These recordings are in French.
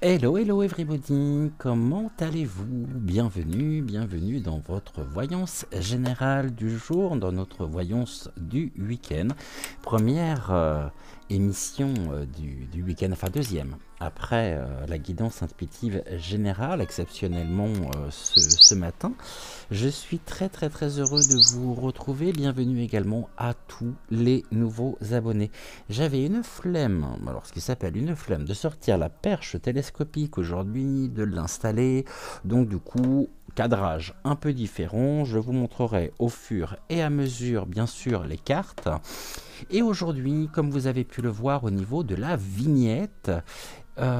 Hello, hello everybody, comment allez-vous? Bienvenue dans votre voyance générale du jour, dans notre voyance du week-end. Première émission du week-end, enfin deuxième, après la guidance intuitive générale, exceptionnellement ce matin. Je suis très heureux de vous retrouver. Bienvenue également à tous les nouveaux abonnés. J'avais une flemme, alors ce qui s'appelle une flemme, de sortir la perche télescopique aujourd'hui, de l'installer. Donc du coup, cadrage un peu différent. Je vous montrerai au fur et à mesure, bien sûr, les cartes. Et aujourd'hui, comme vous avez pu le voir au niveau de la vignette,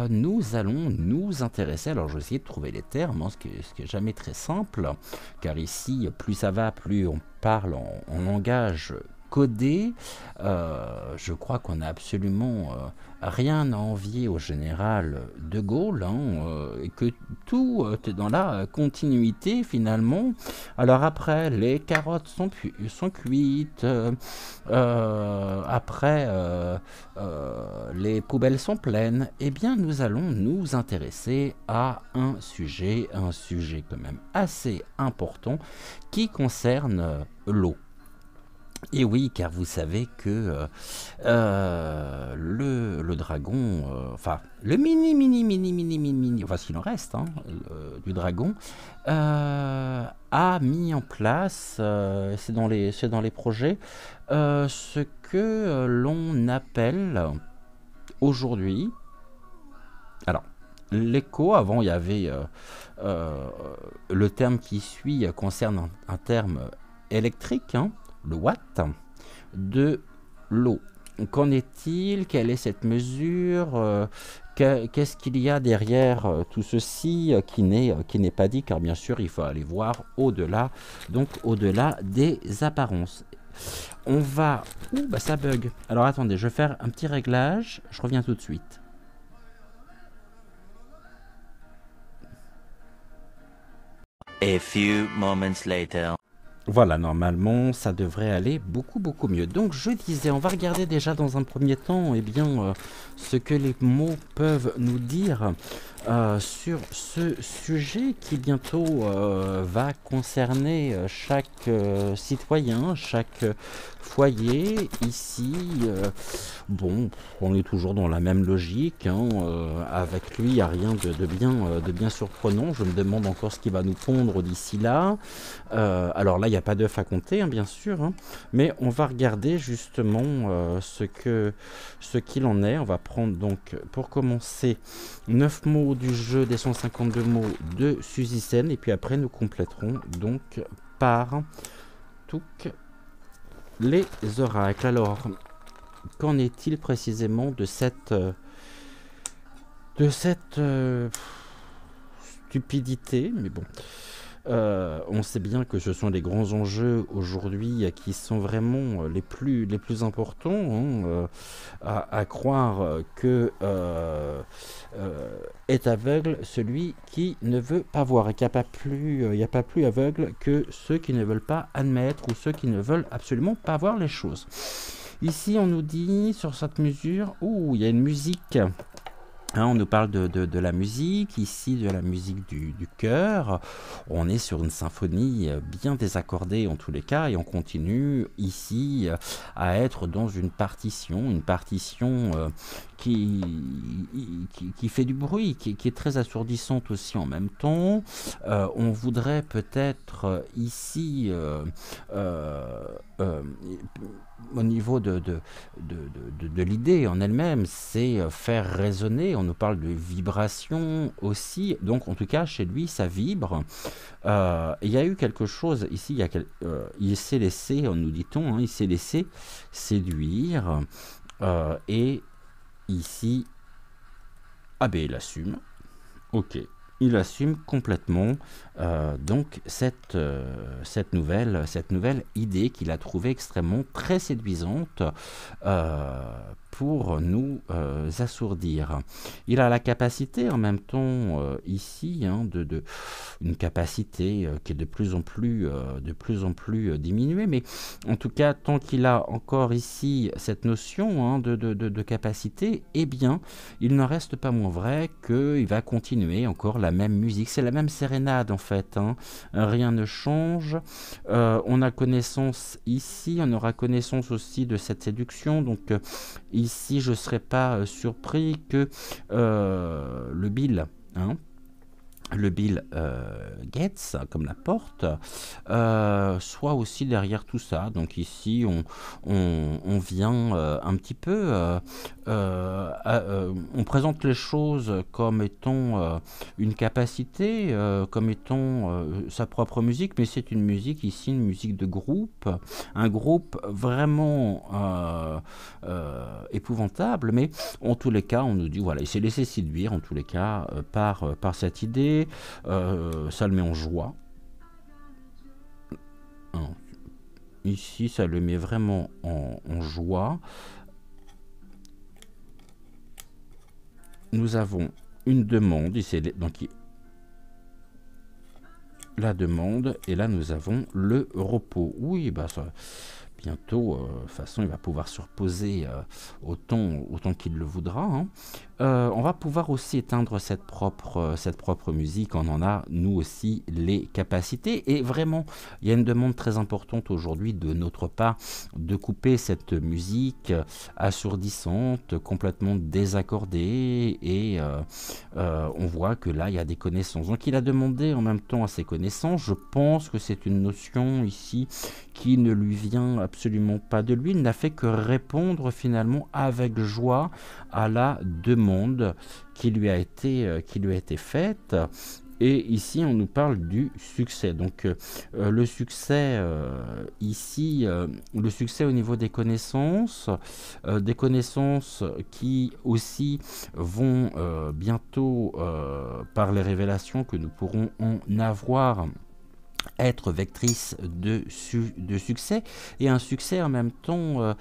nous allons nous intéresser, alors je vais essayer de trouver les termes, ce qui est jamais très simple, car ici, plus ça va, plus on parle en langage codé. Je crois qu'on n'a absolument rien à envier au général de Gaulle, et que tout est dans la continuité finalement. Alors après, les carottes sont cuites, après les poubelles sont pleines, eh bien nous allons nous intéresser à un sujet quand même assez important qui concerne l'eau. Et oui, car vous savez que le dragon, enfin le mini, enfin s'il en reste, du dragon, a mis en place, c'est dans les projets, ce que l'on appelle aujourd'hui, alors l'écho, avant il y avait le terme qui suit concerne un terme électrique, le watt, de l'eau. Qu'en est-il? Quelle est cette mesure? Qu'est-ce qu'il y a derrière tout ceci qui n'est pas dit, car bien sûr il faut aller voir au-delà, donc au-delà des apparences. On va... Ouh, bah ça bug. Alors attendez, je vais faire un petit réglage, je reviens tout de suite. A few moments later. Voilà, normalement, ça devrait aller beaucoup mieux. Donc, je disais, on va regarder déjà dans un premier temps, eh bien, ce que les mots peuvent nous dire sur ce sujet qui bientôt va concerner chaque citoyen, chaque foyer. Ici, bon, on est toujours dans la même logique. Avec lui, il n'y a rien de bien surprenant. Je me demande encore ce qui va nous pondre d'ici là. Alors là, il n'y a pas d'œuf à compter, bien sûr, mais on va regarder justement ce qu'il en est. On va prendre donc, pour commencer, 9 mots du jeu des 152 mots de Suzy Sen, et puis après nous compléterons donc par tous les oracles. Alors, qu'en est-il précisément de cette stupidité? Mais bon, on sait bien que ce sont les grands enjeux aujourd'hui qui sont vraiment les plus importants, à croire que est aveugle celui qui ne veut pas voir, et qu'il n'y a pas plus aveugle que ceux qui ne veulent pas admettre, ou ceux qui ne veulent absolument pas voir les choses. Ici on nous dit sur cette mesure, il y a une musique. On nous parle de la musique, ici de la musique du cœur. On est sur une symphonie bien désaccordée en tous les cas, et on continue ici à être dans une partition qui fait du bruit, qui est très assourdissante aussi en même temps. On voudrait peut-être ici, au niveau de l'idée en elle-même, c'est faire résonner. On nous parle de vibration aussi, donc en tout cas chez lui ça vibre. Il y a eu quelque chose ici, il s'est laissé, nous dit-on, il s'est laissé séduire, et ici, il assume, ok, il assume complètement donc cette nouvelle idée qu'il a trouvée extrêmement très séduisante, pour nous assourdir. Il a la capacité en même temps ici, hein, une capacité qui est de plus en plus diminuée, mais en tout cas tant qu'il a encore ici cette notion hein, de capacité, eh bien il n'en reste pas moins vrai qu'il va continuer encore la même musique, c'est la même sérénade en fait, hein. Rien ne change, on a connaissance ici, on aura connaissance aussi de cette séduction, donc ici je ne serais pas surpris que le Bill, hein, le Bill Gates, comme la porte, soit aussi derrière tout ça. Donc ici, on vient un petit peu, on présente les choses comme étant une capacité, comme étant sa propre musique, mais c'est une musique ici, une musique de groupe, un groupe vraiment épouvantable, mais en tous les cas, on nous dit, voilà, il s'est laissé séduire, en tous les cas, par cette idée. Ça le met en joie. Ici, ça le met vraiment en joie. Nous avons une demande. Ici, donc, la demande. Et là, nous avons le repos. Oui, bah ça... Bientôt, de toute façon, il va pouvoir se reposer autant qu'il le voudra. Hein. On va pouvoir aussi éteindre cette propre musique. On en a, nous aussi, les capacités. Et vraiment, il y a une demande très importante aujourd'hui de notre part de couper cette musique assourdissante, complètement désaccordée. Et on voit que là, il y a des connaissances. Donc, il a demandé en même temps à ses connaissances. Je pense que c'est une notion ici qui ne lui vient absolument pas de lui. Il n'a fait que répondre finalement avec joie à la demande qui lui a été faite. Et ici, on nous parle du succès. Donc, le succès ici, le succès au niveau des connaissances qui aussi vont bientôt, par les révélations que nous pourrons en avoir, être vectrice de succès, et un succès en même temps,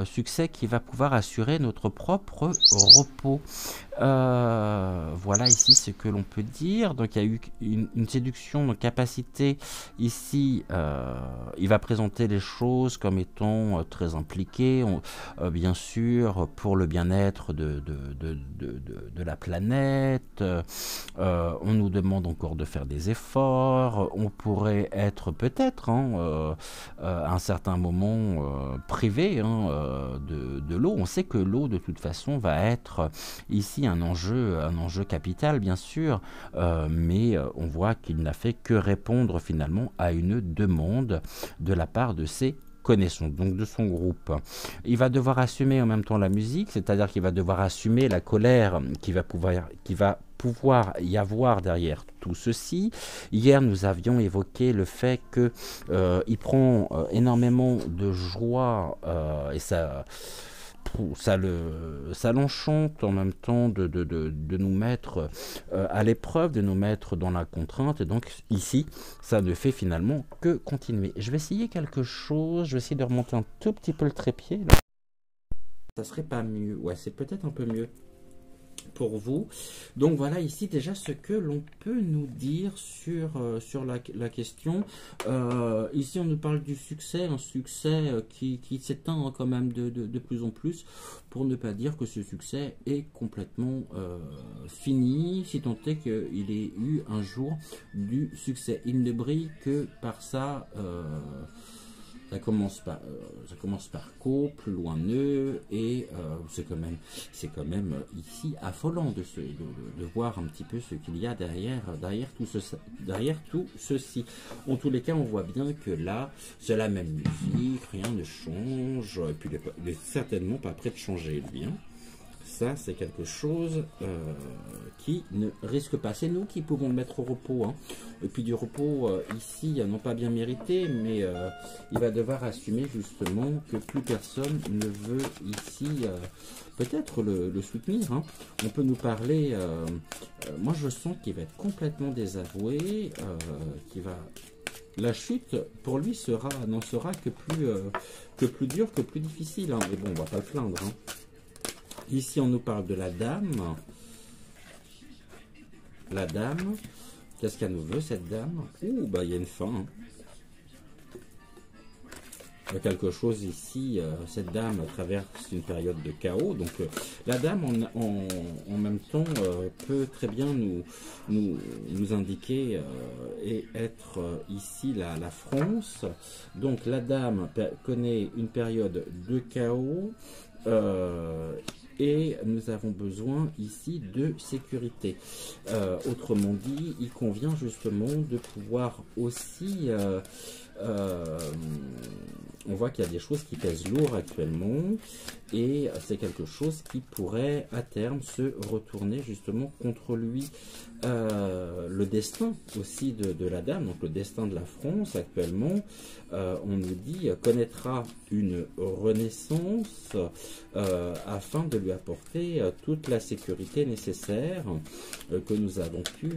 succès qui va pouvoir assurer notre propre repos. Voilà ici ce que l'on peut dire. Donc il y a eu une séduction, une capacité ici. Il va présenter les choses comme étant très impliquées, bien sûr, pour le bien-être de la planète. On nous demande encore de faire des efforts. On pourrait être peut-être à un certain moment privé de l'eau. On sait que l'eau de toute façon va être ici un enjeu capital bien sûr, mais on voit qu'il n'a fait que répondre finalement à une demande de la part de ses connaissances, donc de son groupe. Il va devoir assumer en même temps la musique, c'est-à-dire qu'il va devoir assumer la colère qui va pouvoir y avoir derrière tout ceci. Hier, nous avions évoqué le fait que il prend énormément de joie et ça l'enchante en même temps de nous mettre à l'épreuve, de nous mettre dans la contrainte. Et donc ici, ça ne fait finalement que continuer. Je vais essayer quelque chose. Je vais essayer de remonter un tout petit peu le trépied. Là. Ça serait pas mieux. Ouais, c'est peut-être un peu mieux pour vous. Donc voilà ici déjà ce que l'on peut nous dire sur la question. Ici on nous parle du succès, un succès qui s'éteint quand même de plus en plus, pour ne pas dire que ce succès est complètement fini, si tant est qu'il ait eu un jour du succès. Il ne brille que par ça. Ça commence par Co, plus loin Nœud, et c'est quand même ici affolant de voir un petit peu ce qu'il y a derrière tout ceci. En tous les cas, on voit bien que là, c'est la même musique, rien ne change, et puis il n'est certainement pas prêt de changer, lui. Hein. Ça, c'est quelque chose qui ne risque pas. C'est nous qui pouvons le mettre au repos. Hein. Et puis du repos ici, non pas bien mérité, mais il va devoir assumer justement que plus personne ne veut ici peut-être le soutenir. Hein. On peut nous parler, moi je sens qu'il va être complètement désavoué, qu'il va la chute, pour lui, n'en sera que plus dur, que plus difficile. Hein. Mais bon, on va pas le plaindre. Hein. Ici, on nous parle de la dame. La dame. Qu'est-ce qu'elle nous veut, cette dame? Ouh, bah, il y a une fin. Hein. Il y a quelque chose ici, cette dame traverse une période de chaos, donc la dame en même temps peut très bien nous indiquer et être ici la France. Donc la dame connaît une période de chaos et nous avons besoin ici de sécurité. Autrement dit, il convient justement de pouvoir aussi... on voit qu'il y a des choses qui pèsent lourd actuellement et c'est quelque chose qui pourrait à terme se retourner justement contre lui. Le destin aussi de la dame, donc le destin de la France actuellement, on nous dit connaîtra une renaissance afin de lui apporter toute la sécurité nécessaire que nous avons pu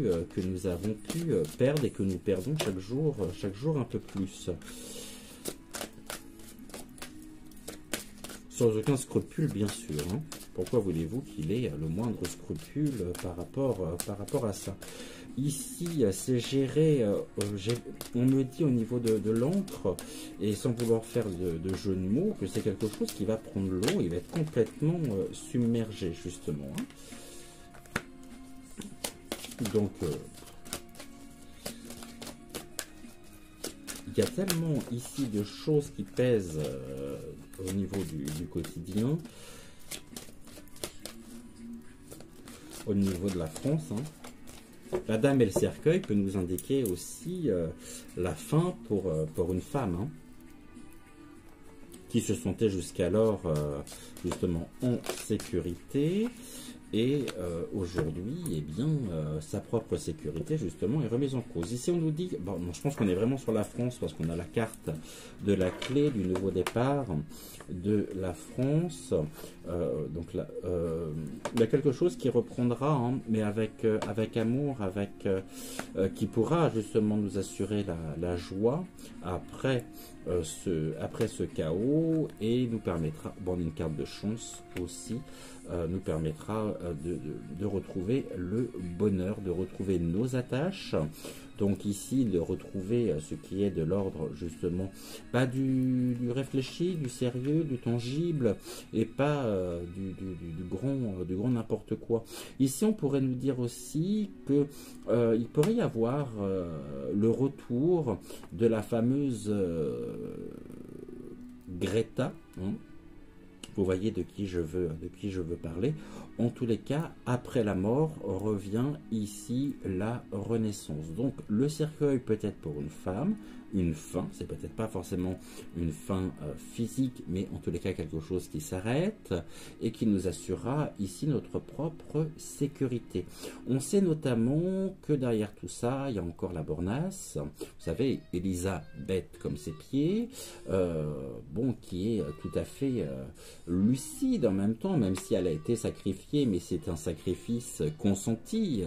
perdre et que nous perdons chaque jour un peu plus. Sans aucun scrupule, bien sûr. Hein. Pourquoi voulez-vous qu'il ait le moindre scrupule par rapport à ça? Ici, c'est géré, on me dit au niveau de l'encre, et sans vouloir faire de jeu de mots, que c'est quelque chose qui va prendre l'eau, il va être complètement submergé, justement. Hein. Donc... il y a tellement ici de choses qui pèsent au niveau du quotidien, au niveau de la France. Hein. La dame et le cercueil peut nous indiquer aussi la fin pour une femme, hein, qui se sentait jusqu'alors justement en sécurité. Et aujourd'hui, eh bien, sa propre sécurité, justement, est remise en cause. Ici, on nous dit, bon, je pense qu'on est vraiment sur la France, parce qu'on a la carte de la clé du nouveau départ de la France. Donc là, il y a quelque chose qui reprendra, hein, mais avec amour, qui pourra justement nous assurer la joie après ce chaos, et nous permettra, bon, une carte de chance aussi, nous permettra de retrouver le bonheur, de retrouver nos attaches. Donc ici, de retrouver ce qui est de l'ordre justement, pas du réfléchi, du sérieux, du tangible, et pas du grand n'importe quoi. Ici, on pourrait nous dire aussi que il pourrait y avoir le retour de la fameuse Greta, hein. Vous voyez de qui je veux parler. En tous les cas, après la mort, revient ici la renaissance. Donc, le cercueil peut être pour une femme, une fin, c'est peut-être pas forcément une fin physique, mais en tous les cas quelque chose qui s'arrête et qui nous assurera ici notre propre sécurité. On sait notamment que derrière tout ça, il y a encore la bornasse. Vous savez, Elisabeth comme ses pieds, bon, qui est tout à fait lucide en même temps, même si elle a été sacrifiée, mais c'est un sacrifice consenti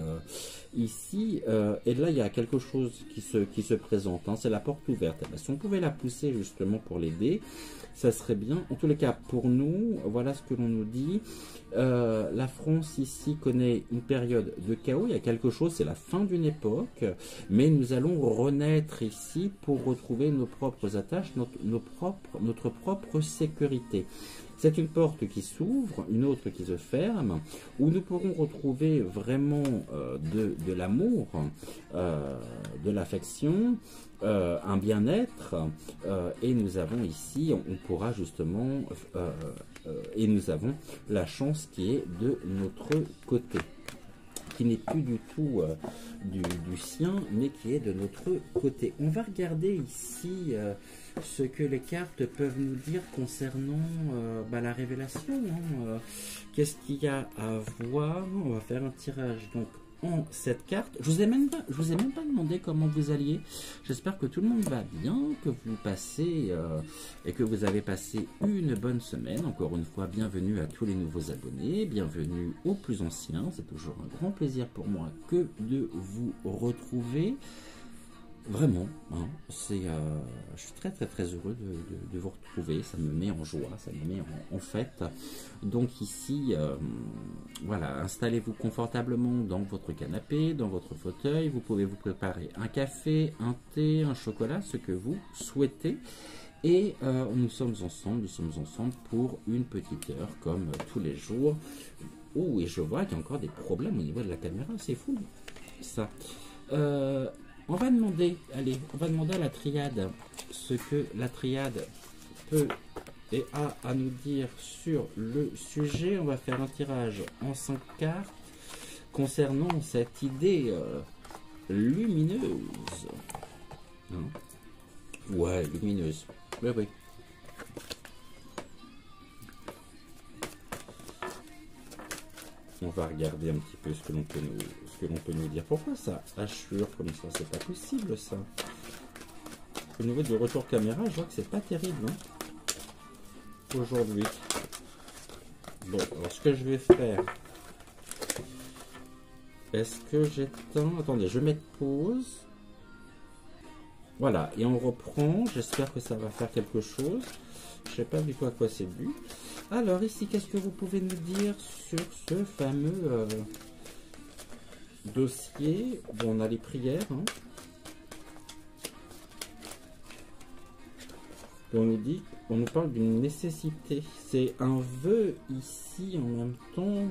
ici. Et là, il y a quelque chose qui se présente, hein, c'est la porte ouverte. Eh bien, si on pouvait la pousser justement pour l'aider, ça serait bien. En tous les cas, pour nous, voilà ce que l'on nous dit. La France ici connaît une période de chaos. Il y a quelque chose, c'est la fin d'une époque, mais nous allons renaître ici pour retrouver nos propres attaches, notre propre sécurité. C'est une porte qui s'ouvre, une autre qui se ferme, où nous pourrons retrouver vraiment de l'amour, de l'affection, un bien-être, et nous avons ici, on pourra justement, et nous avons la chance qui est de notre côté, qui n'est plus du tout du sien, mais qui est de notre côté. On va regarder ici ce que les cartes peuvent nous dire concernant la révélation. Hein. Qu'est-ce qu'il y a à voir? On va faire un tirage donc en cette carte. Je vous ai même pas demandé comment vous alliez. J'espère que tout le monde va bien, que vous passez et que vous avez passé une bonne semaine. Encore une fois, bienvenue à tous les nouveaux abonnés, bienvenue aux plus anciens. C'est toujours un grand plaisir pour moi que de vous retrouver. Vraiment, hein, je suis très très très heureux de vous retrouver, ça me met en joie, ça me met en fête. Donc ici, voilà, installez-vous confortablement dans votre canapé, dans votre fauteuil, vous pouvez vous préparer un café, un thé, un chocolat, ce que vous souhaitez. Et nous sommes ensemble pour une petite heure comme tous les jours. Oh, et je vois qu'il y a encore des problèmes au niveau de la caméra, c'est fou ça. On va demander, allez, on va demander à la triade ce que la triade peut et a à nous dire sur le sujet. On va faire un tirage en 5 cartes concernant cette idée lumineuse. Hein? Ouais, lumineuse. Oui, oui. On va regarder un petit peu ce que l'on peut nous dire. Pourquoi ça hachure comme ça? C'est pas possible ça. Au niveau du retour caméra, je vois que c'est pas terrible hein, aujourd'hui. Bon, alors ce que je vais faire. Est-ce que j'éteins? Attendez, je vais mettre pause. Voilà, et on reprend. J'espère que ça va faire quelque chose. Je sais pas du tout à quoi c'est dû. Alors ici, qu'est-ce que vous pouvez nous dire sur ce fameux dossier? Bon, on a les prières. Hein. On nous parle d'une nécessité. C'est un vœu ici, en même temps,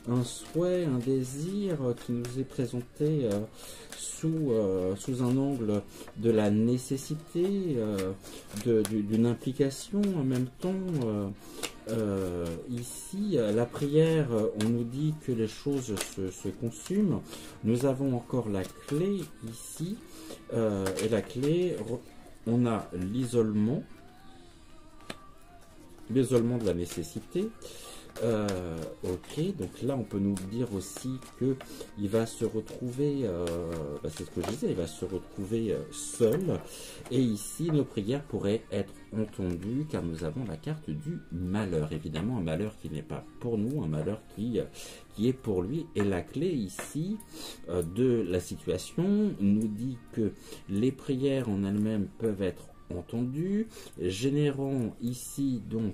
un souhait, un désir qui nous est présenté sous un angle de la nécessité, d'une implication en même temps. Ici, la prière, on nous dit que les choses se consument. Nous avons encore la clé ici, et la clé, on a l'isolement de la nécessité. Ok, donc là on peut nous dire aussi que il va se retrouver, c'est ce que je disais, il va se retrouver seul. Et ici nos prières pourraient être entendues car nous avons la carte du malheur. Évidemment un malheur qui n'est pas pour nous, un malheur qui est pour lui. Et la clé ici de la situation nous dit que les prières en elles-mêmes peuvent être entendu, générant ici donc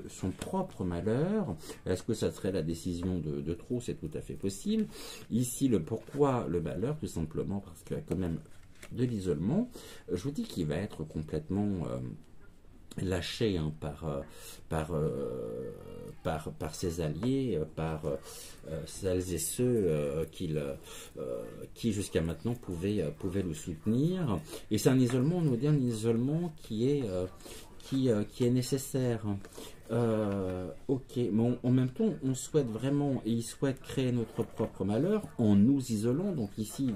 son propre malheur. Est-ce que ça serait la décision de trop? C'est tout à fait possible. Ici le pourquoi le malheur, tout simplement parce qu'il y a quand même de l'isolement. Je vous dis qu'il va être complètement lâché hein, par ses alliés, par celles et ceux qui jusqu'à maintenant pouvaient le soutenir. Et c'est un isolement, on nous dit un isolement qui est nécessaire. Ok, mais en même temps, on souhaite vraiment, et il souhaite créer notre propre malheur en nous isolant. Donc ici,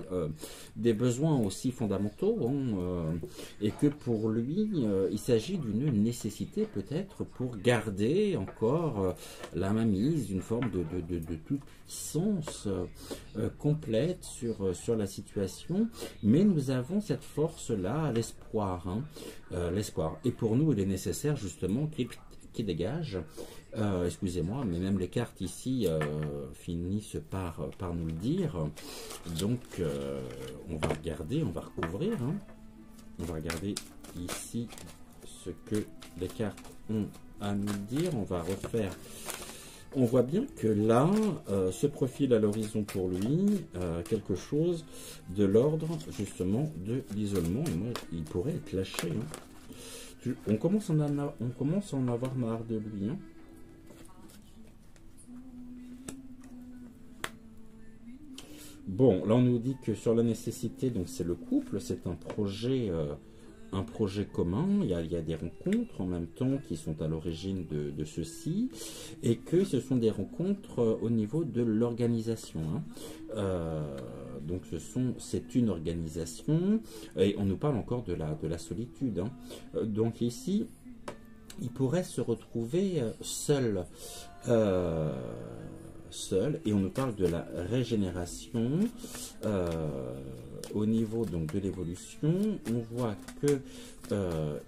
des besoins aussi fondamentaux, hein, et que pour lui, il s'agit d'une nécessité peut-être pour garder encore la mainmise, une forme de toute puissance complète sur la situation. Mais nous avons cette force-là, l'espoir, hein, l'espoir. Et pour nous, il est nécessaire justement qui dégage. Excusez-moi, mais même les cartes ici finissent par nous le dire. Donc, on va regarder, on va recouvrir. Hein. On va regarder ici ce que les cartes ont à nous dire. On va refaire. On voit bien que là, se profile à l'horizon pour lui quelque chose de l'ordre justement de l'isolement. Et moi, il pourrait être lâché. Hein. On commence à en avoir marre de lui. Hein. Bon, là on nous dit que sur la nécessité, donc c'est le couple, c'est un projet commun, il y a des rencontres en même temps qui sont à l'origine de ceci, et que ce sont des rencontres au niveau de l'organisation. Hein. Donc c'est une organisation, et on nous parle encore de la solitude. Hein. Donc ici, il pourrait se retrouver seul. Et on nous parle de la régénération au niveau donc de l'évolution. On voit que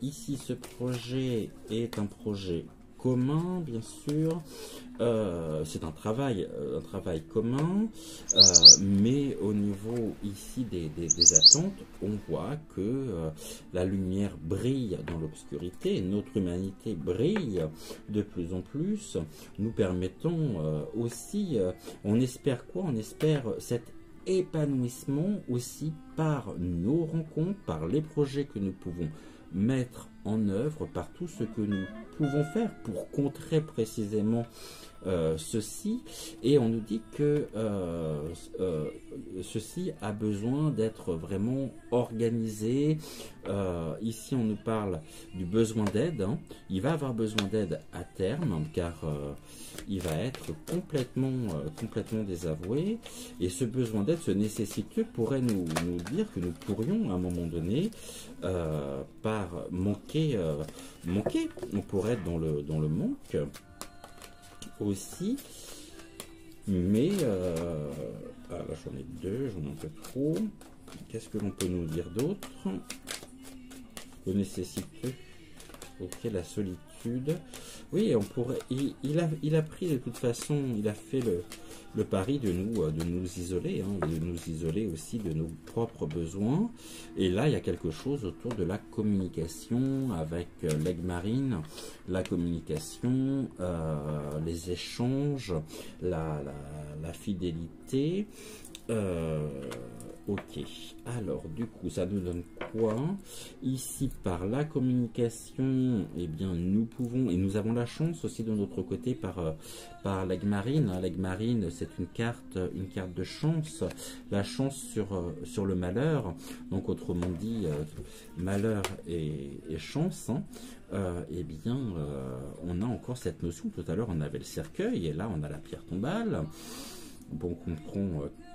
ici ce projet est un projet commun, bien sûr. C'est un travail commun, mais au niveau ici des attentes, on voit que la lumière brille dans l'obscurité, notre humanité brille de plus en plus, nous permettant aussi, on espère quoi? On espère cet épanouissement aussi par nos rencontres, par les projets que nous pouvons mettre en œuvre, par tout ce que nous pouvons faire pour contrer précisément ceci. Et on nous dit que ceci a besoin d'être vraiment organisé. Ici on nous parle du besoin d'aide, hein. Il va avoir besoin d'aide à terme, car il va être complètement désavoué, et ce besoin d'aide, ce nécessiteux pourrait nous dire que nous pourrions à un moment donné par manquer, on pourrait être dans le manque aussi, mais là j'en ai deux, j'en ai un peu trop. Qu'est-ce que l'on peut nous dire d'autre? Le nécessiteux, ok, la solitude. Oui, on pourrait. Il a pris de toute façon, il a fait le pari de nous isoler, hein, de nous isoler aussi de nos propres besoins. Et là, il y a quelque chose autour de la communication avec l'aigle marine, la communication, les échanges, la fidélité. Ok, alors du coup ça nous donne quoi? Ici par la communication, eh bien nous pouvons, et nous avons la chance aussi de notre côté par l'aigle marine. L'aigle marine, c'est une carte de chance, la chance sur le malheur, donc autrement dit malheur et chance, hein. Eh bien on a encore cette notion. Tout à l'heure on avait le cercueil et là on a la pierre tombale. Bon,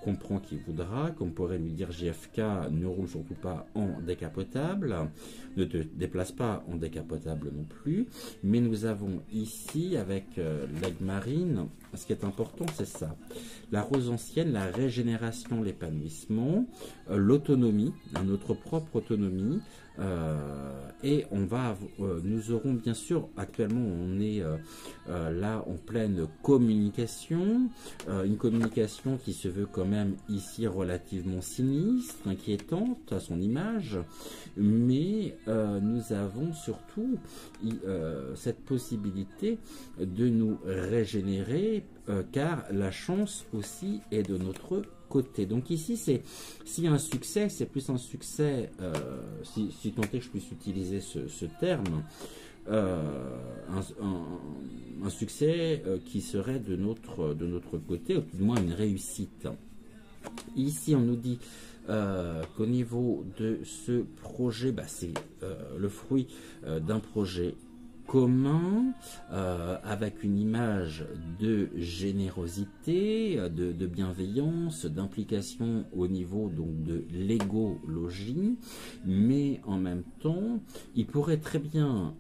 comprend qui voudra, qu'on pourrait lui dire JFK, ne roule surtout pas en décapotable, ne te déplace pas en décapotable non plus, mais nous avons ici avec l'aigle marine, ce qui est important c'est ça, la rose ancienne, la régénération, l'épanouissement, l'autonomie, notre propre autonomie, et nous aurons bien sûr, actuellement on est là en pleine communication, une communication qui se veut quand même ici relativement sinistre, inquiétante à son image, mais nous avons surtout cette possibilité de nous régénérer, car la chance aussi est de notre côté. Donc ici, s'il y a un succès, c'est plus un succès, si tant est que je puisse utiliser ce terme, un succès qui serait de notre côté, ou du moins une réussite. Ici, on nous dit qu'au niveau de ce projet, c'est le fruit d'un projet commun, avec une image de générosité, de bienveillance, d'implication au niveau donc de l'égologie, mais en même temps, il pourrait très bien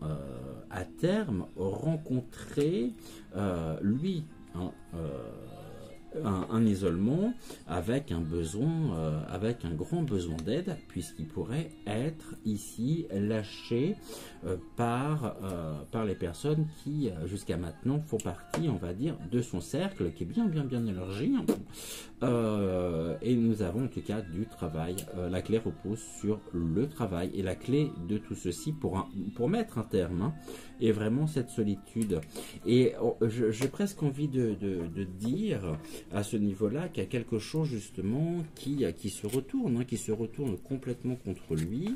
à terme rencontrer lui un isolement avec un besoin, avec un grand besoin d'aide, puisqu'il pourrait être ici lâché par les personnes qui jusqu'à maintenant font partie, on va dire, de son cercle qui est bien élargi, et nous avons en tout cas du travail. La clé repose sur le travail, et la clé de tout ceci pour mettre un terme, hein, est vraiment cette solitude. Et j'ai presque envie de dire à ce niveau-là qu'il y a quelque chose justement qui se retourne, hein, qui se retourne complètement contre lui.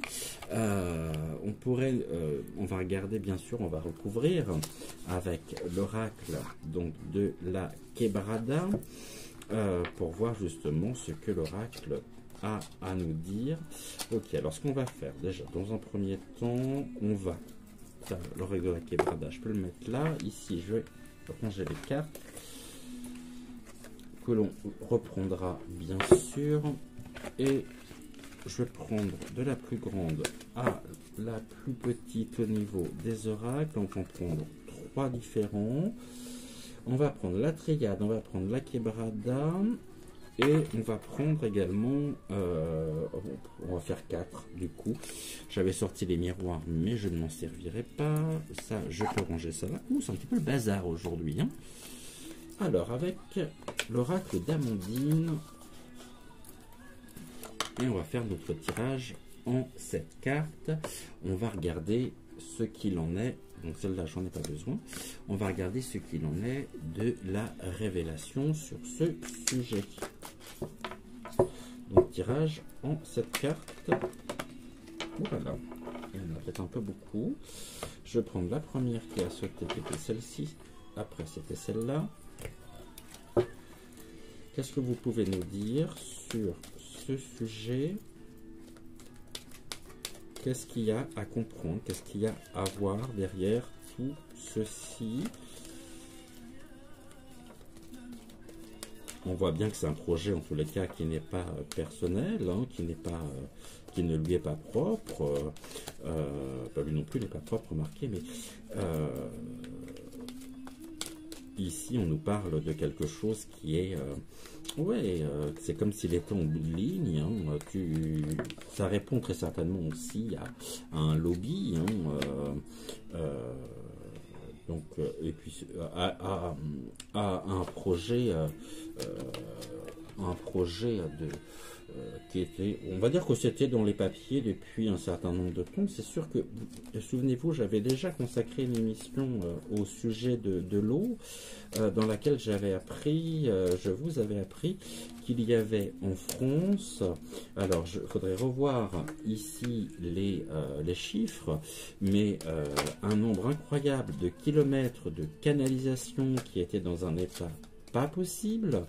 On pourrait, on va regarder bien sûr, on va recouvrir avec l'oracle donc de la Quebrada, pour voir justement ce que l'oracle a à nous dire. Ok, alors ce qu'on va faire déjà, dans un premier temps, on va l'oracle de la Quebrada, je peux le mettre là. Ici, je vais ranger les cartes que l'on reprendra bien sûr, et je vais prendre de la plus grande à la plus petite au niveau des oracles. On va en prendre 3 différents. On va prendre la Triade, on va prendre la Quebrada Et on va prendre également, on va faire 4 du coup. J'avais sorti les miroirs, mais je ne m'en servirai pas. Ça, je peux ranger ça là. Ouh, c'est un petit peu le bazar aujourd'hui, hein. Alors, avec l'oracle d'Amandine, et on va faire notre tirage en 7 cartes. On va regarder ce qu'il en est. Donc celle-là, j'en ai pas besoin. On va regarder ce qu'il en est de la révélation sur ce sujet. Donc tirage en 7 cartes. Voilà. Il y en a peut-être un peu beaucoup. Je vais prendre la première qui a sauté, qui était celle-ci. Après, c'était celle-là. Qu'est-ce que vous pouvez nous dire sur ce sujet? Qu'est-ce qu'il y a à comprendre? Qu'est-ce qu'il y a à voir derrière tout ceci? On voit bien que c'est un projet, en tous les cas, qui n'est pas personnel, hein, qui ne lui est pas propre. Lui non plus n'est pas propre, remarquez, mais ici, on nous parle de quelque chose qui est... c'est comme s'il était en bout de ligne. Hein, ça répond très certainement aussi à un lobby. Hein, donc, et puis à un projet de... qui était, on va dire que c'était dans les papiers depuis un certain nombre de temps. C'est sûr que, souvenez-vous, j'avais déjà consacré une émission au sujet de l'eau, dans laquelle j'avais appris, je vous avais appris qu'il y avait en France, alors il faudrait revoir ici les chiffres, mais un nombre incroyable de kilomètres de canalisation qui étaient dans un état pas possible,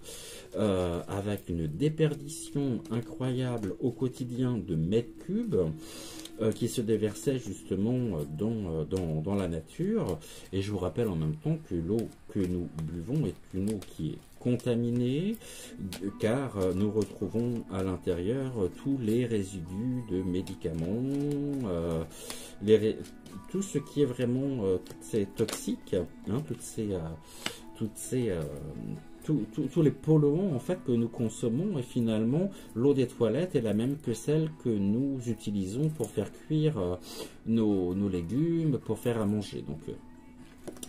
avec une déperdition incroyable au quotidien de mètres cubes qui se déversait justement dans la nature. Et je vous rappelle en même temps que l'eau que nous buvons est une eau qui est contaminée, car nous retrouvons à l'intérieur tous les résidus de médicaments, tout ce qui est vraiment c'est toxique, hein, tous les polluants en fait que nous consommons. Et finalement l'eau des toilettes est la même que celle que nous utilisons pour faire cuire nos légumes, pour faire à manger. Donc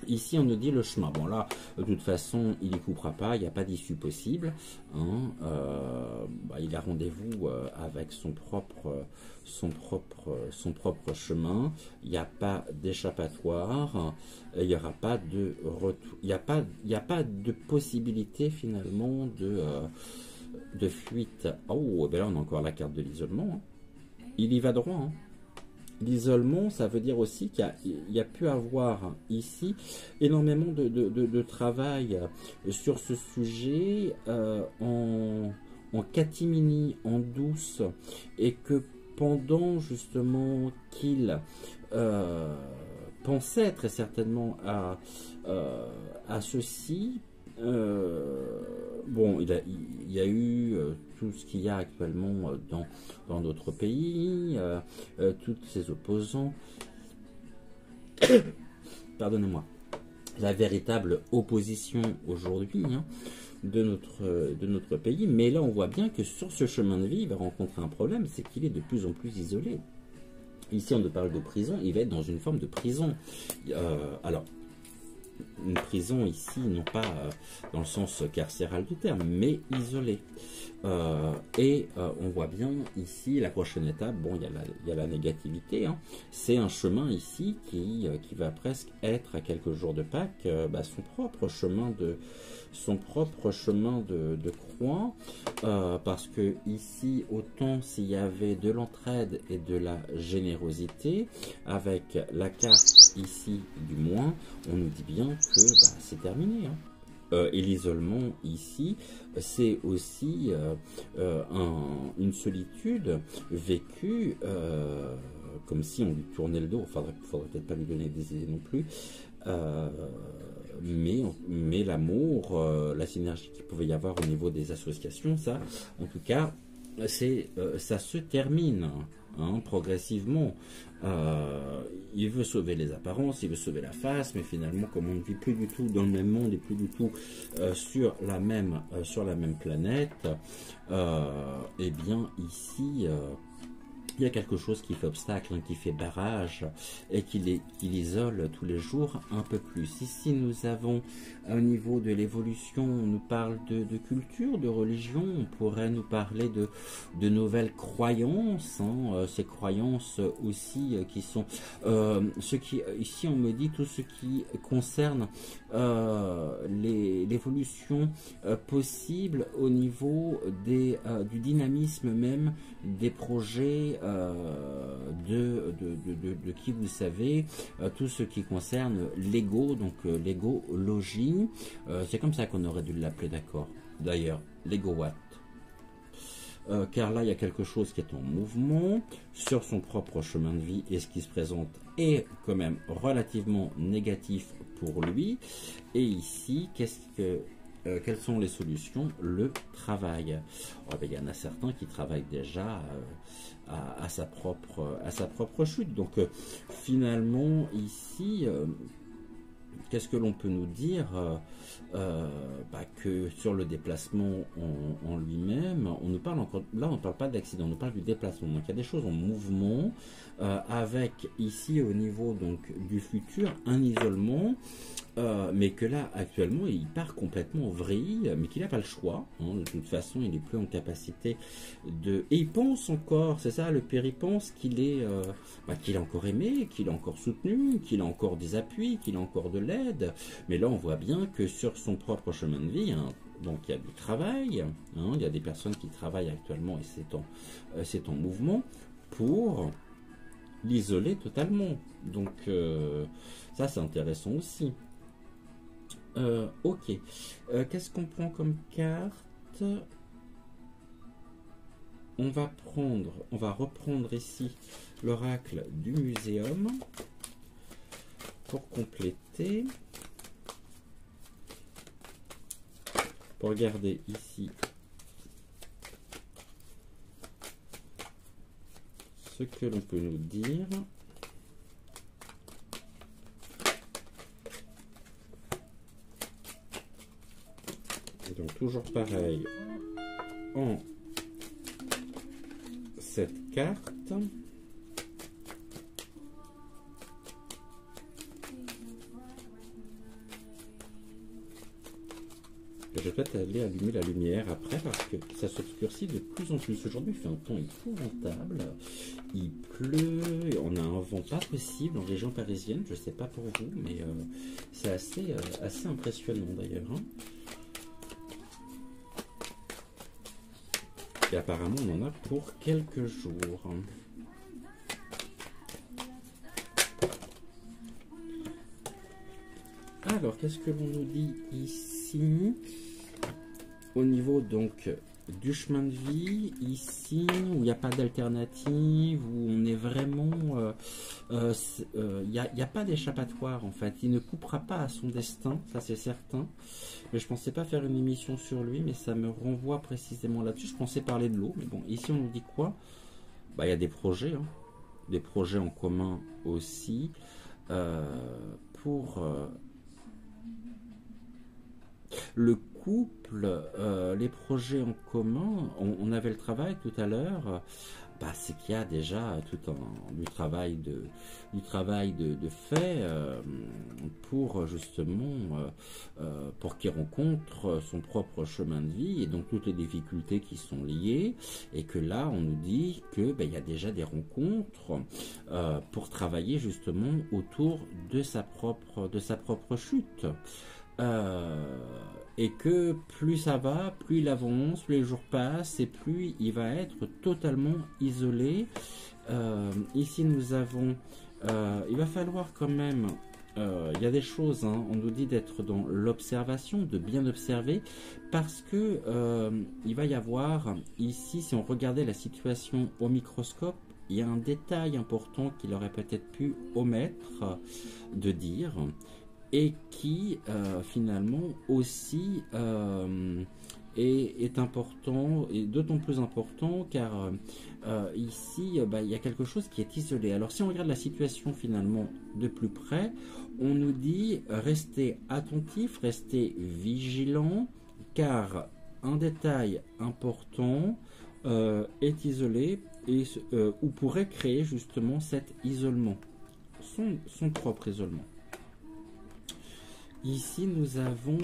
ici on nous dit le chemin. Bon là de toute façon il n'y coupera pas, il n'y a pas d'issue possible, hein. Il a rendez-vous avec son propre chemin. Il n'y a pas d'échappatoire, il n'y aura pas de retour, il n'y a pas de possibilité finalement de fuite. Oh, ben là on a encore la carte de l'isolement, hein. Il y va droit, hein. L'isolement, ça veut dire aussi qu'il y a pu avoir ici énormément de travail sur ce sujet en catimini, en douce, et que pendant justement qu'il pensait très certainement à ceci, bon, il y a eu tout ce qu'il y a actuellement dans notre pays, tous ces opposants, pardonnez-moi, la véritable opposition aujourd'hui, hein, de notre pays. Mais là on voit bien que sur ce chemin de vie il va rencontrer un problème, c'est qu'il est de plus en plus isolé. Ici on nous parle de prison, il va être dans une forme de prison. Alors une prison ici, non pas dans le sens carcéral du terme, mais isolée. On voit bien ici la prochaine étape. Bon, il y a la négativité, hein. C'est un chemin ici qui va presque être à quelques jours de Pâques son propre chemin de croix, parce que ici autant s'il y avait de l'entraide et de la générosité, avec la carte ici du moins, on nous dit bien que c'est terminé, hein. Et l'isolement ici, c'est aussi une solitude vécue comme si on lui tournait le dos. Faudrait peut-être pas lui donner des idées non plus, mais l'amour, la synergie qu'il pouvait y avoir au niveau des associations, ça, en tout cas, ça se termine, hein, progressivement. Il veut sauver les apparences, il veut sauver la face, mais finalement, comme on ne vit plus du tout dans le même monde et plus du tout sur la même planète, eh bien ici, il y a quelque chose qui fait obstacle, hein, qui fait barrage et qui l'isole tous les jours un peu plus. Ici, nous avons, au niveau de l'évolution, on nous parle de culture, de religion, on pourrait nous parler de nouvelles croyances, hein, ces croyances aussi qui sont, ici on me dit tout ce qui concerne l'évolution possible au niveau du dynamisme même des projets de qui vous savez, tout ce qui concerne l'ego, donc l'ego-logie, c'est comme ça qu'on aurait dû l'appeler, d'accord, d'ailleurs, l'ego-watt. Car là, il y a quelque chose qui est en mouvement sur son propre chemin de vie et ce qui se présente est quand même relativement négatif pour lui. Et ici, quelles sont les solutions? Le travail. Oh, ben, il y en a certains qui travaillent déjà à sa propre chute. Donc finalement, ici, qu'est-ce que l'on peut nous dire? Que sur le déplacement en lui-même, on nous parle encore, là on ne parle pas d'accident, on nous parle du déplacement, donc il y a des choses en mouvement, avec ici au niveau donc du futur un isolement, mais que là actuellement il part complètement en vrille, mais qu'il n'a pas le choix, hein, de toute façon il n'est plus en capacité de, et il pense encore, c'est ça le pire, il pense qu'il est encore aimé, qu'il est encore soutenu, qu'il a encore des appuis, qu'il a encore de l'aide, mais là on voit bien que sur son propre chemin de vie, hein, donc il y a du travail, hein, il y a des personnes qui travaillent actuellement et c'est en mouvement pour l'isoler totalement, donc ça c'est intéressant aussi. Ok, qu'est-ce qu'on prend comme carte? On va reprendre ici l'oracle du muséum pour compléter. Pour regarder ici ce que l'on peut nous dire. Et donc toujours pareil en cette carte. Je vais peut-être aller allumer la lumière après parce que ça s'obscurcit de plus en plus. Aujourd'hui, il fait un temps épouvantable. Il pleut, on a un vent pas possible en région parisienne. Je ne sais pas pour vous, mais c'est assez impressionnant d'ailleurs. Hein. Et apparemment, on en a pour quelques jours. Alors, qu'est-ce que l'on nous dit ici? Au niveau donc du chemin de vie, ici où il n'y a pas d'alternative, où on est vraiment, il n'y a pas d'échappatoire en fait. Il ne coupera pas à son destin, ça c'est certain. Mais je pensais pas faire une émission sur lui, mais ça me renvoie précisément là-dessus. Je pensais parler de l'eau, mais bon, ici on nous dit quoi? Bah, il y a des projets, hein, des projets en commun aussi pour le couple, les projets en commun. On avait le travail tout à l'heure. C'est qu'il y a déjà du travail de fait pour justement pour qu'il rencontre son propre chemin de vie et donc toutes les difficultés qui sont liées, et que là on nous dit que il y a déjà des rencontres pour travailler justement autour de sa propre chute. Et que plus ça va, plus il avance, plus les jours passent, et plus il va être totalement isolé. Ici nous avons, il va falloir quand même, il y a des choses, hein, on nous dit d'être dans l'observation, de bien observer, parce que il va y avoir, ici si on regardait la situation au microscope, il y a un détail important qu'il aurait peut-être pu omettre de dire, et qui finalement aussi est important, et d'autant plus important car ici, il y a quelque chose qui est isolé. Alors si on regarde la situation finalement de plus près, on nous dit restez attentif, restez vigilant, car un détail important est isolé et ou pourrait créer justement cet isolement, son propre isolement. Ici, nous avons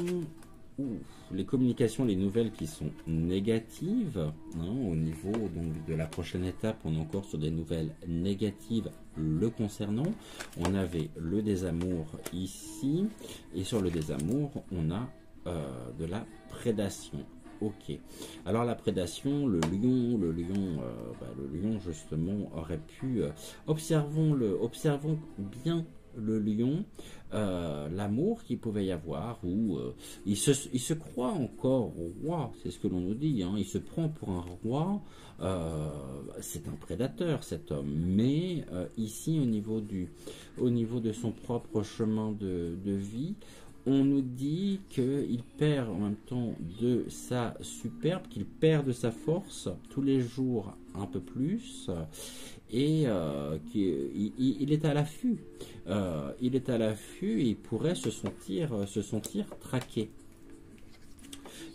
les communications, les nouvelles qui sont négatives. Au niveau donc, de la prochaine étape, on est encore sur des nouvelles négatives le concernant. On avait le désamour ici. Et sur le désamour, on a de la prédation. Ok. Alors la prédation, le lion justement aurait pu... observons bien le lion, l'amour qu'il pouvait y avoir, où il se croit encore roi, c'est ce que l'on nous dit, hein, il se prend pour un roi, c'est un prédateur cet homme, mais ici au niveau de son propre chemin de vie, on nous dit qu'il perd en même temps de sa superbe, qu'il perd de sa force tous les jours un peu plus, et il est à l'affût. Il est à l'affût et il pourrait se sentir traqué.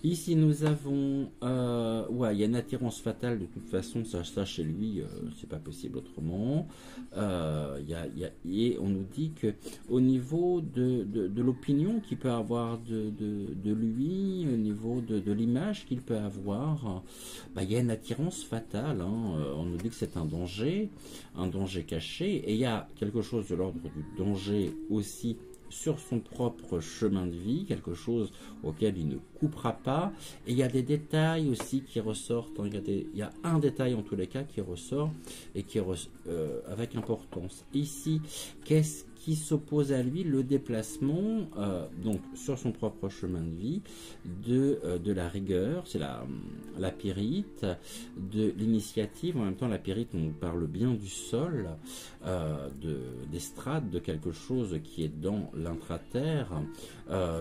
Ici nous avons, il y a une attirance fatale de toute façon, ça chez lui, c'est pas possible autrement. Et on nous dit que au niveau de l'opinion qu'il peut avoir de lui, au niveau de l'image qu'il peut avoir, il y a une attirance fatale. On nous dit que c'est un danger caché, et il y a quelque chose de l'ordre du danger aussi sur son propre chemin de vie, quelque chose auquel il ne coupera pas. Et il y a des détails aussi qui ressortent, il y a un détail en tous les cas qui ressort et qui avec importance. Ici, qu'est-ce qui s'oppose à lui? Le déplacement, donc sur son propre chemin de vie, de la rigueur, c'est la pyrite, de l'initiative. En même temps, la pyrite, on nous parle bien du sol, des strates, de quelque chose qui est dans l'intraterre,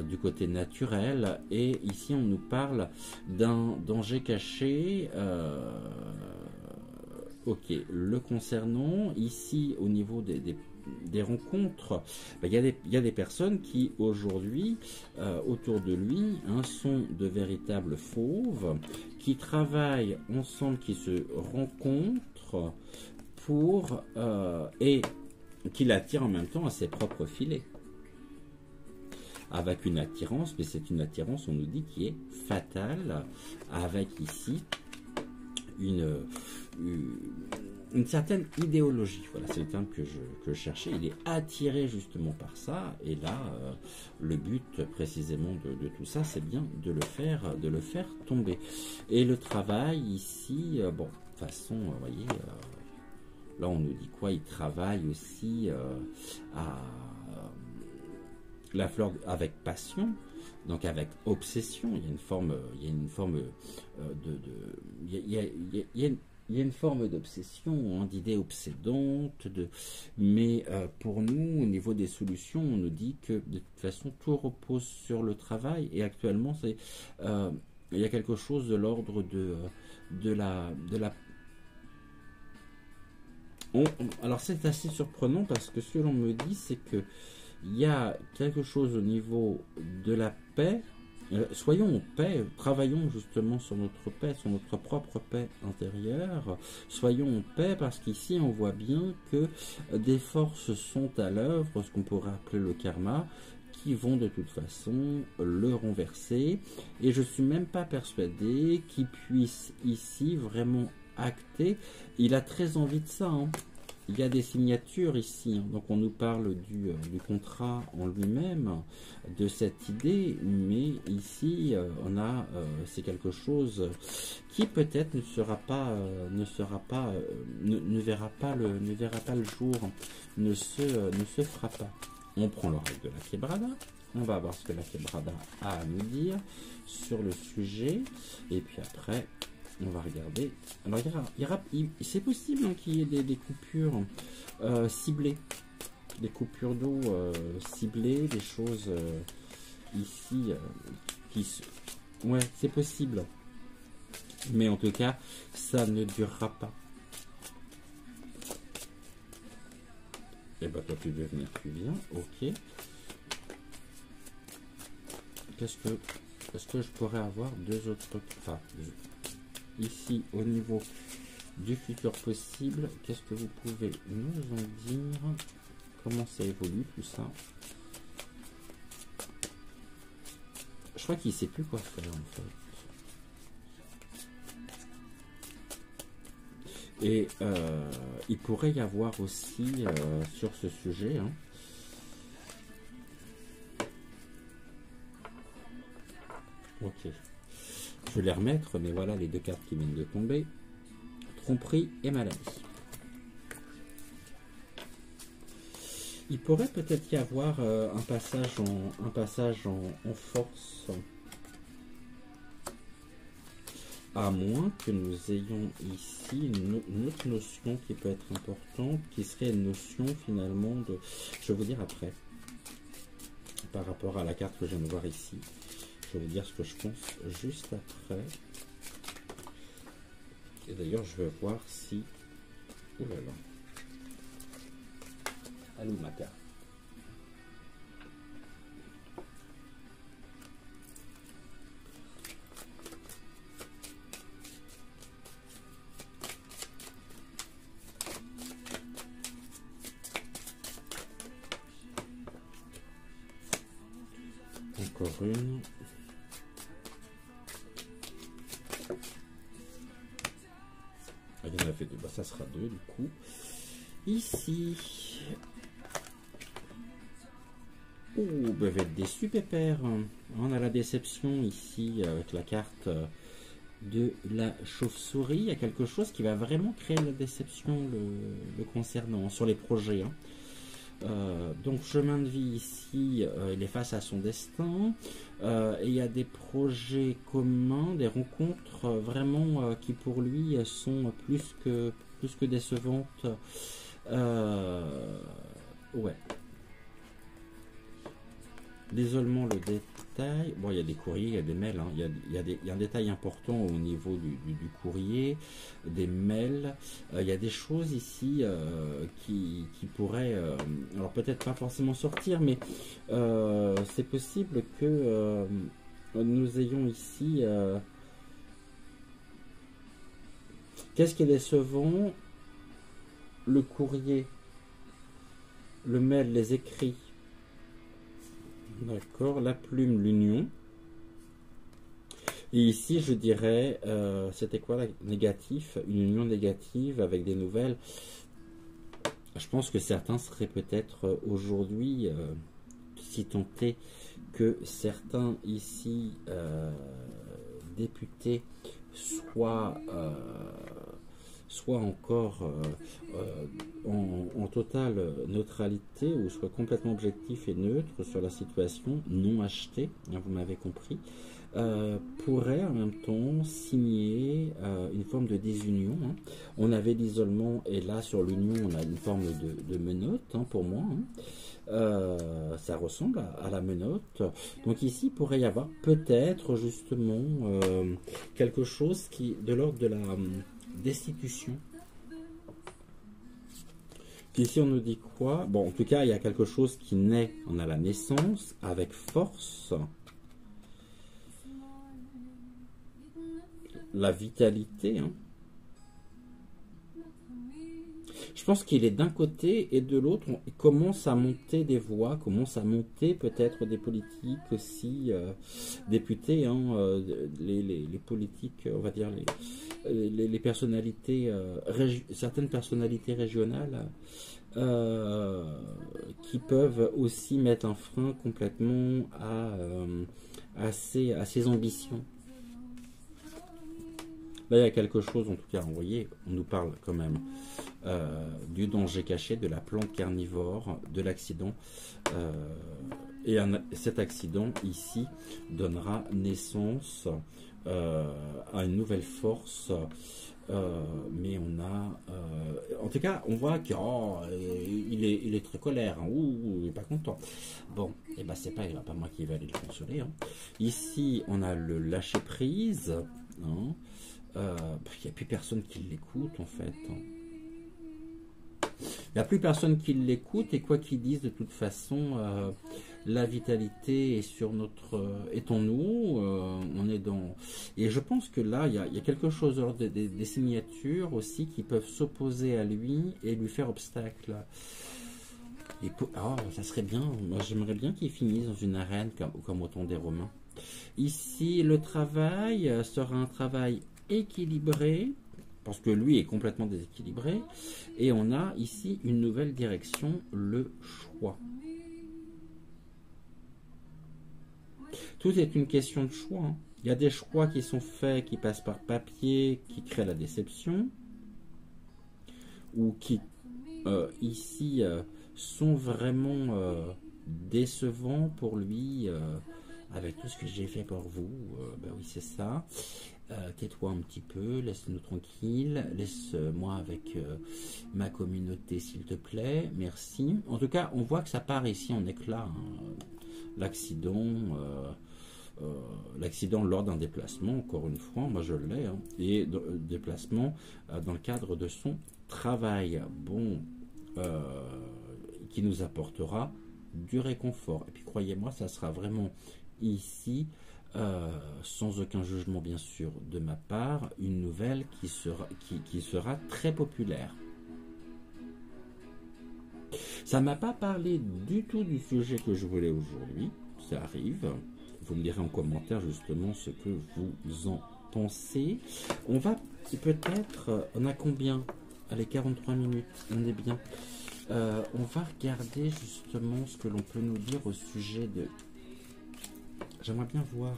du côté naturel. Et ici, on nous parle d'un danger caché. Ok, le concernant, ici, au niveau des rencontres, il y a des personnes qui aujourd'hui autour de lui sont de véritables fauves qui travaillent ensemble, qui se rencontrent pour et qui l'attirent en même temps à ses propres filets, avec une attirance, mais c'est une attirance, on nous dit, qui est fatale, avec ici une certaine idéologie. Voilà, c'est le terme que je cherchais. Il est attiré justement par ça, et là, le but précisément de tout ça, c'est bien de le faire tomber. Et le travail ici, bon, de toute façon, vous voyez, là on nous dit quoi? Il travaille aussi à la fleur avec passion. Donc avec obsession, il y a une forme d'obsession, d'idées obsédantes. Mais pour nous, au niveau des solutions, on nous dit que de toute façon, tout repose sur le travail. Et actuellement, il y a quelque chose de l'ordre de la alors c'est assez surprenant, parce que ce que l'on me dit, c'est que il y a quelque chose au niveau de la paix. Soyons en paix, travaillons justement sur notre paix, sur notre propre paix intérieure. Soyons en paix, parce qu'ici on voit bien que des forces sont à l'œuvre, ce qu'on pourrait appeler le karma, qui vont de toute façon le renverser. Et je suis même pas persuadé qu'il puisse ici vraiment acter. Il a très envie de ça, Il y a des signatures ici, donc on nous parle du contrat en lui-même, de cette idée, mais ici on a c'est quelque chose qui peut-être ne verra pas le jour, ne se fera pas. On prend le règle de la Quebrada, on va voir ce que la Quebrada a à nous dire sur le sujet, et puis après on va regarder. Alors c'est possible qu'il y ait des coupures ciblées, des coupures d'eau ciblées, des choses ici Ouais, c'est possible. Mais en tout cas, ça ne durera pas. Et bah toi tu veux venir, tu viens, ok. Est-ce que je pourrais avoir deux autres trucs, enfin, ici au niveau du futur possible, qu'est-ce que vous pouvez nous en dire? Comment ça évolue tout ça? Je crois qu'il sait plus quoi faire en fait. Et il pourrait y avoir aussi sur ce sujet, hein, ok, je vais les remettre, mais voilà les deux cartes qui viennent de tomber, tromperie et maladie. Il pourrait peut-être y avoir un passage en force, à moins que nous ayons ici une autre notion qui peut être importante, qui serait une notion finalement de... Je vais vous dire après, par rapport à la carte que je viens de voir ici. Je vais vous dire ce que je pense juste après. Et d'ailleurs, je vais voir si... Oh là là. Allô, ma carte. Encore une. Il y en a fait deux. Bah, ça sera deux du coup. Ici. Oh, bah, va être déçu, pépère. On a la déception ici avec la carte de la chauve-souris. Il y a quelque chose qui va vraiment créer la déception le concernant sur les projets. Hein. Donc chemin de vie ici, il est face à son destin, et il y a des projets communs, des rencontres vraiment qui pour lui sont plus que décevantes. Ouais. L'isolement, le détail, bon il y a des courriers, il y a des mails, hein. Il y a un détail important au niveau du courrier, des mails, il y a des choses ici qui pourraient, alors peut-être pas forcément sortir, mais c'est possible que nous ayons ici, qu'est-ce qui est décevant? Le courrier, le mail, les écrits. D'accord, la plume, l'union. Et ici, je dirais, c'était quoi la négatif? Une union négative avec des nouvelles. Je pense que certains seraient peut-être aujourd'hui, si tentés que certains ici, députés, soient encore en totale neutralité ou soit complètement objectif et neutre sur la situation, non acheté, hein, vous m'avez compris, pourrait en même temps signer une forme de désunion. Hein. On avait l'isolement et là sur l'union on a une forme de menotte, hein, pour moi. Hein. Ça ressemble à la menotte. Donc ici il pourrait y avoir peut-être justement quelque chose qui de l'ordre de la destitution. Ici on nous dit quoi? Bon, en tout cas il y a quelque chose qui naît, on a la naissance avec force, la vitalité, hein. Je pense qu'il est d'un côté et de l'autre, on commence à monter des voix, commence à monter peut-être des politiques aussi, députés, hein, les politiques, on va dire les personnalités, certaines personnalités régionales qui peuvent aussi mettre un frein complètement à ses ambitions. Là, il y a quelque chose, en tout cas, vous voyez, on nous parle quand même du danger caché, de la plante carnivore, de l'accident. Et cet accident, ici, donnera naissance à une nouvelle force Mais on a... en tout cas, on voit qu'il est très colère. Hein. Ouh, il n'est pas content. Bon, et ben c'est pas moi qui vais aller le consoler. Hein. Ici, on a le lâcher-prise. Hein. Il n'y a plus personne qui l'écoute, en fait. Hein. Il n'y a plus personne qui l'écoute, et quoi qu'ils disent, de toute façon, la vitalité est sur est en nous, on est dans... Et je pense que là, il y a quelque chose, des signatures aussi qui peuvent s'opposer à lui et lui faire obstacle. Et ça serait bien, moi j'aimerais bien qu'il finisse dans une arène comme au temps des Romains. Ici, le travail sera un travail équilibré, parce que lui est complètement déséquilibré, et on a ici une nouvelle direction, le choix. Tout est une question de choix. Hein. Il y a des choix qui sont faits, qui passent par papier, qui créent la déception, ou qui, ici, sont vraiment décevants pour lui, avec tout ce que j'ai fait pour vous. Ben oui, c'est ça. Tais-toi un petit peu, laisse-nous tranquille, laisse-moi avec ma communauté s'il te plaît, merci. En tout cas, on voit que ça part ici en éclat, hein. L'accident lors d'un déplacement, encore une fois, moi je l'ai, hein, et déplacement dans le cadre de son travail, bon, qui nous apportera du réconfort. Et puis croyez-moi, ça sera vraiment ici, sans aucun jugement bien sûr de ma part, une nouvelle qui sera très populaire. Ça ne m'a pas parlé du tout du sujet que je voulais aujourd'hui, ça arrive. Vous me direz en commentaire justement ce que vous en pensez. On va peut-être, on a combien? Allez, 43 minutes, on est bien. On va regarder justement ce que l'on peut nous dire au sujet de... J'aimerais bien voir.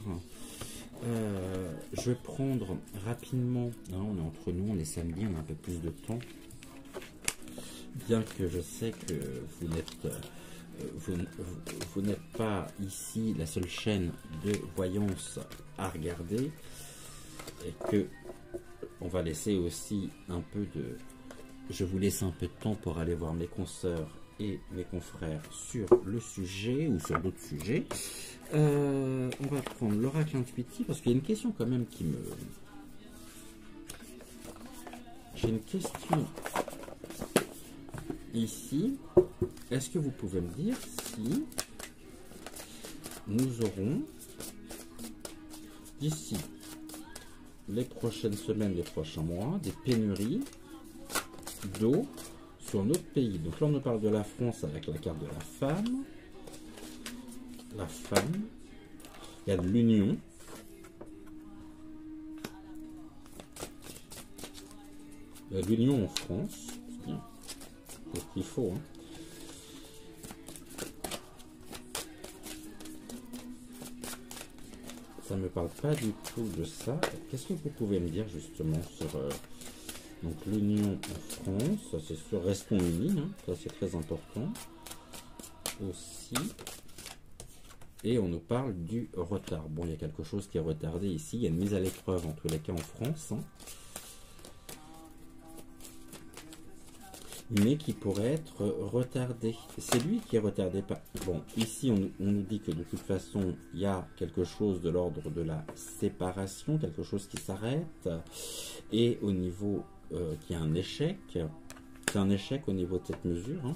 Je vais prendre rapidement. Hein, on est entre nous, on est samedi, on a un peu plus de temps. Bien que je sais que vous n'êtes pas ici la seule chaîne de voyance à regarder, et que on va laisser aussi un peu de... Je vous laisse un peu de temps pour aller voir mes consoeurs et mes confrères sur le sujet ou sur d'autres sujets. On va prendre l'oracle intuitif parce qu'il y a une question quand même qui me... J'ai une question ici. Est-ce que vous pouvez me dire si nous aurons d'ici les prochaines semaines, les prochains mois, des pénuries d'eau sur notre pays? Donc là, on nous parle de la France avec la carte de la femme. La femme. Il y a de l'union. Il y a de l'union en France. C'est bien. C'est ce qu'il faut. Hein. Ça ne me parle pas du tout de ça. Qu'est-ce que vous pouvez me dire justement sur donc l'union en France? Ça c'est sûr, restons unis, hein. Ça c'est très important aussi. Et on nous parle du retard. Bon, il y a quelque chose qui est retardé ici. Il y a une mise à l'épreuve en tous les cas en France. Hein. Mais qui pourrait être retardé. C'est lui qui est retardé par... Bon, ici, on nous dit que de toute façon, il y a quelque chose de l'ordre de la séparation, quelque chose qui s'arrête, et au niveau qui a un échec. C'est un échec au niveau de cette mesure, hein,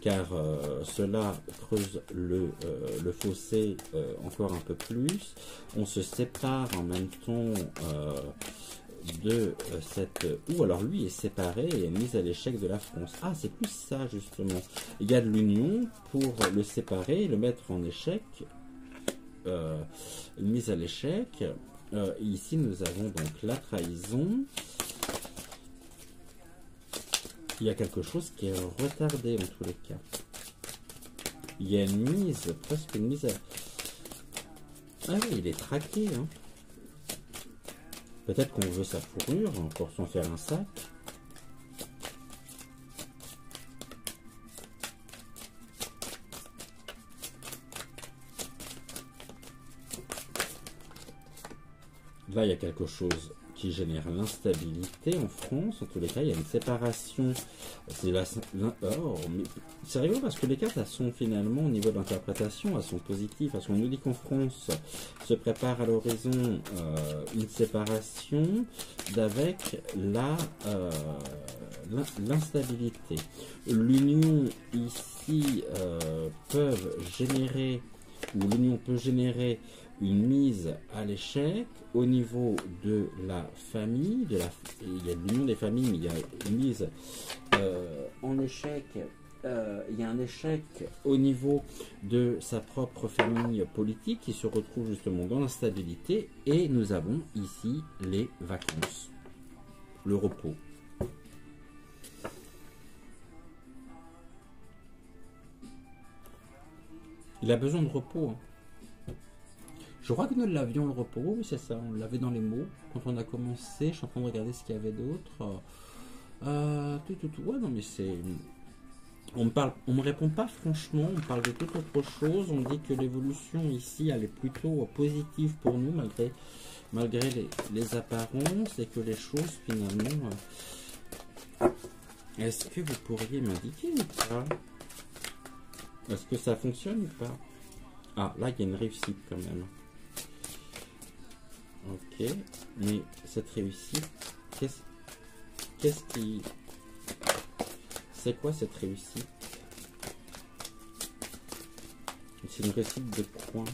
car cela creuse le fossé encore un peu plus. On se sépare en même temps... de cette... Ou alors lui est séparé et est mis à l'échec de la France. Ah, c'est plus ça justement. Il y a de l'union pour le séparer et le mettre en échec. Une mise à l'échec. Ici, nous avons donc la trahison. Il y a quelque chose qui est retardé en tous les cas. Il y a une mise, presque une mise à... Ah oui, il est traqué, hein. Peut-être qu'on veut sa fourrure pour s'en faire un sac. Là, il y a quelque chose qui génère l'instabilité en France. En tous les cas, il y a une séparation. C'est oh, mais c'est rigolo parce que les cartes, elles sont finalement, au niveau de l'interprétation, elles sont positives. Parce qu'on nous dit qu'en France se prépare à l'horizon une séparation d'avec l'instabilité. L'union ici peuvent générer, ou l'union peut générer une mise à l'échec au niveau de la famille, il y a l'union des familles, mais il y a une mise en échec, il y a un échec au niveau de sa propre famille politique qui se retrouve justement dans l'instabilité, et nous avons ici les vacances, le repos. Il a besoin de repos, hein. Je crois que nous l'avions le repos, oui c'est ça, on l'avait dans les mots quand on a commencé. Je suis en train de regarder ce qu'il y avait d'autre. Ouais, non mais c'est... On me répond pas franchement, on parle de toute autre chose. On dit que l'évolution ici elle est plutôt positive pour nous malgré les apparences, et que les choses finalement... Est-ce que vous pourriez m'indiquer ou pas? Est-ce que ça fonctionne ou pas? Ah, là il y a une réussite quand même. Ok, mais cette réussite, qu'est-ce qui... C'est quoi cette réussite? C'est une réussite de quoi?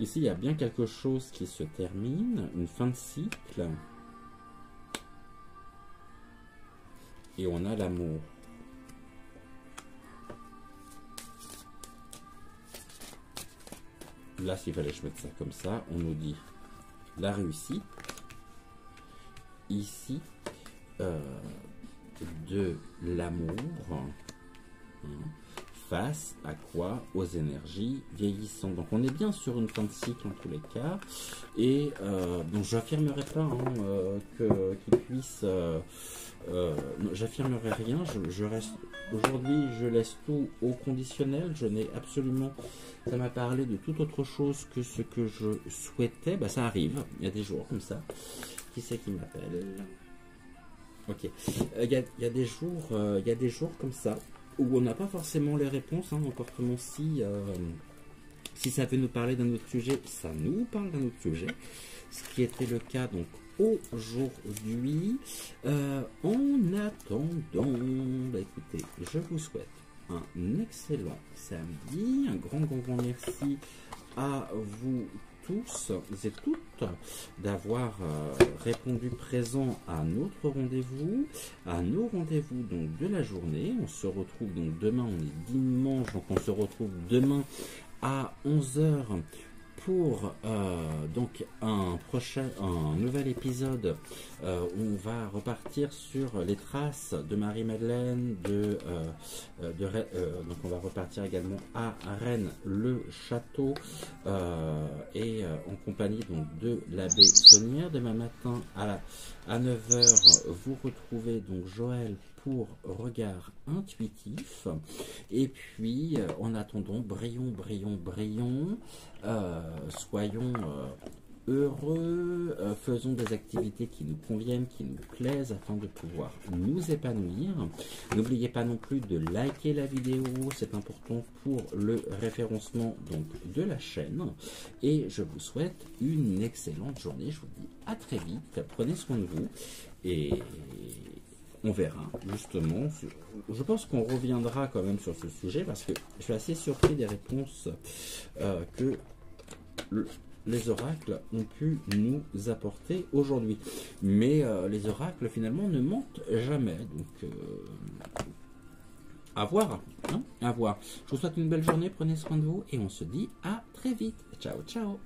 Ici, il y a bien quelque chose qui se termine, une fin de cycle. Et on a l'amour. Là, s'il fallait que je mette ça comme ça, on nous dit la réussite. Ici, de l'amour, hein, face à quoi? Aux énergies vieillissantes. Donc on est bien sur une fin de cycle en tous les cas. Et donc j'affirmerai pas qu'il puisse... j'affirmerai rien, je reste aujourd'hui, je laisse tout au conditionnel. Je n'ai absolument, ça m'a parlé de toute autre chose que ce que je souhaitais. Bah ça arrive, il y a des jours comme ça. Qui c'est qui m'appelle? Ok, il y a des jours comme ça où on n'a pas forcément les réponses, hein. Comportement, si ça veut nous parler d'un autre sujet, ça nous parle d'un autre sujet, ce qui était le cas donc aujourd'hui. En attendant, bah écoutez, je vous souhaite un excellent samedi, un grand merci à vous tous et toutes d'avoir répondu présent à notre rendez-vous, à nos rendez-vous donc de la journée. On se retrouve donc demain, on est dimanche, donc on se retrouve demain à 11 h pour donc un nouvel épisode où on va repartir sur les traces de Marie-Madeleine, donc on va repartir également à Rennes le château, et en compagnie donc de l'abbé Saunière. Demain matin à 9 h vous retrouvez donc Joël pour Regard Intuitif. Et puis en attendant, brillons, soyons heureux, faisons des activités qui nous conviennent, qui nous plaisent, afin de pouvoir nous épanouir. N'oubliez pas non plus de liker la vidéo, c'est important pour le référencement donc de la chaîne. Et je vous souhaite une excellente journée. Je vous dis à très vite, prenez soin de vous, et on verra justement. Je pense qu'on reviendra quand même sur ce sujet, parce que je suis assez surpris des réponses que les oracles ont pu nous apporter aujourd'hui. Mais les oracles finalement ne mentent jamais. Donc à voir, hein, à voir. Je vous souhaite une belle journée, prenez soin de vous, et on se dit à très vite. Ciao, ciao.